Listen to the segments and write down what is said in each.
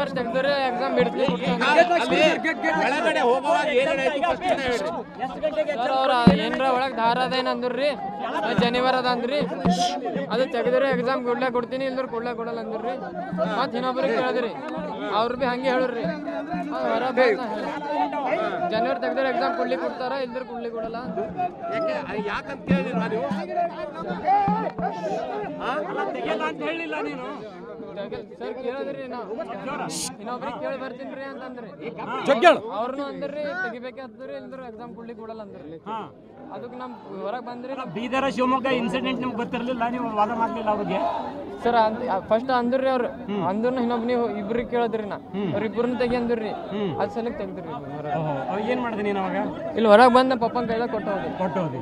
Paper ತೆಗೆದ್ರೆ exam ಬಿಡ್ತೀವಿ sir. ಅವ್ರ ಏನ್ರ ಒಳಗೆ ದಾರ ಅದೇನು ಅಂದ್ರಿ ಶನಿವಾರ ಅದ ಅಂದ್ರಿ, ಅದು ತೆಗೆದ್ರೆ ಎಕ್ಸಾಮ್ ಕೊಡ್ಲೇ ಕೊಡ್ತೀನಿ ಇಲ್ದ್ರ ಕೊಡ್ಲೇ ಕೊಡಲ್ಲ ಅಂದ್ರಿ. ಮತ್ತೆ ಇನ್ನೊಬ್ರಿಗೆ ಕೇಳಿದ್ರಿ, ಅವ್ರು ಭೀ ಹಂಗೆ ಹೇಳ್ರಿ ಹೊರ ಜನವರಿ ತೆಗೆದ್ರೆ ಎಕ್ಸಾಮ್ ಕೊಡ್ಲಿಕ್ಕೆ ಕೊಡ್ತಾರ ಇಲ್ದ್ರ ಕೊಡ್ಲಿಕ್ಕೆ ಕೊಡಲ್ಲ. ಸರ್ ಕೇಳಿದ್ರಿ ನಾವು ಇನ್ನೊಬ್ರಿಗೆ ಕೇಳಿ ಬರ್ತೀನಿ ಅಂತಂದ್ರಿ, ಅವ್ರನ್ನು ಅಂದ್ರಿ ತೆಗಿಬೇಕಾದ್ರಿ ಇಲ್ದ್ರ ಎಕ್ಸಾಮ್ ಕೊಡ್ಲಿಕ್ಕೆ ಕೊಡಲ್ಲ ಅಂದ್ರಿ. ಅದಕ್ಕೆ ನಮ್ ಹೊರಗೆ ಬಂದ್ರಿ. ಬೀದರ ಶಿವಮೊಗ್ಗ ಇನ್ಸಿಡೆಂಟ್ ನಿಮ್ಗೆ ಗೊತ್ತಿರಲಿಲ್ಲ, ನೀವು ವಾದ ಮಾಡ್ಲಿಲ್ಲ ಅವ್ರಿಗೆ ಸರ್. ಫಸ್ಟ್ ಅಂದ್ರಿ ಅವ್ರು ಅಂದ್ರ ಇನ್ನೊಬ್ ನೀವು ಇಬ್ರಿಗೆ ಕೇಳಿದ್ರಿ ನಾ ಅವ್ರಿಬ್ರನ್ನ ತೆಗಿ ಅಂದ್ರಿ, ಅದ್ ಸಲಕ್ ತೆಗ್ದ್ರಿ. ಏನ್ ಮಾಡಿದೆ ನೀನು ಅವಾಗ? ಇಲ್ಲಿ ಹೊರಗೆ ಬಂದ ಪಪ್ಪನ ಕೈದಾಗ ಕೊಟ್ಟೋದಿ.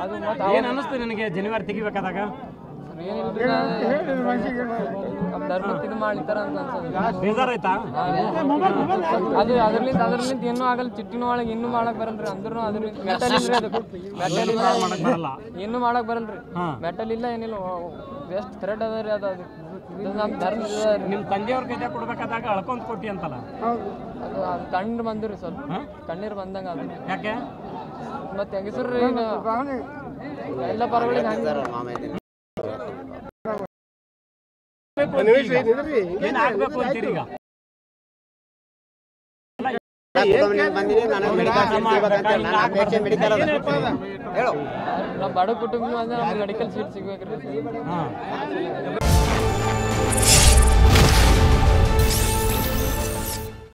ಅದು ಮತ್ತೆ ಏನ್ ಅನ್ನಿಸ್ತು ನಿನಗೆ ಜನವರಿ ತೆಗಿಬೇಕಾದಾಗ? ಧರ್ಮಕ್ಕೆ ಇದು ಮಾಡ್ಲಿತ್ತಾರ ಅಂತ ಅನ್ಸೋದು. ಬೇಜಾರಾಯ್ತಾ? ಅದು ಅದ್ರಲಿಂದ ಏನೂ ಆಗಲ್ಲ, ಚಿಟ್ಟಿನೂ ಒಳಗೆ ಇನ್ನೂ ಮಾಡಕ್ ಬರಲ್ರಿ. ಅಂದ್ರೂ ಅದ್ರಲಿಂದ ಮೆಟಲ್ ಇಲ್ರಿ, ಅದು ಇನ್ನೂ ಮಾಡಕ್ ಬರಲ್ರಿ. ಮೆಟಲ್ ಇಲ್ಲ ಏನಿಲ್ಲ, ಬೆಸ್ಟ್ ಥ್ರೆಡ್ ಅದ ರೀ. ಅದು ನಮ್ ಧರ್ಮ. ನಿಮ್ ತಂದೆಯವ್ರ ಕೈದಾಗ ಕೊಡ್ಬೇಕಾದಾಗ ಅಳ್ಕೊಂತ ಕೊಟ್ಟಿ ಅಂತಲ್ಲ? ಅದು ಕಣ್ಣೀರ್ ಬಂದ್ರಿ, ಸ್ವಲ್ಪ ಕಣ್ಣೀರ್ ಬಂದಂಗ ಅದು. ಯಾಕೆ? ಮತ್ತೆ ಹೆಂಗಸ್ರಿ ಎಲ್ಲ ಪರಗಳಿಗೆ ಏನ್ ಆಗ್ಬೇಕು ಅಂತೀರಿ ಈಗ? ನಮ್ಮ ಬಡ ಕುಟುಂಬ ಮೆಡಿಕಲ್ ಸೀಟ್ ಸಿಗ್ಬೇಕ್ರಿ.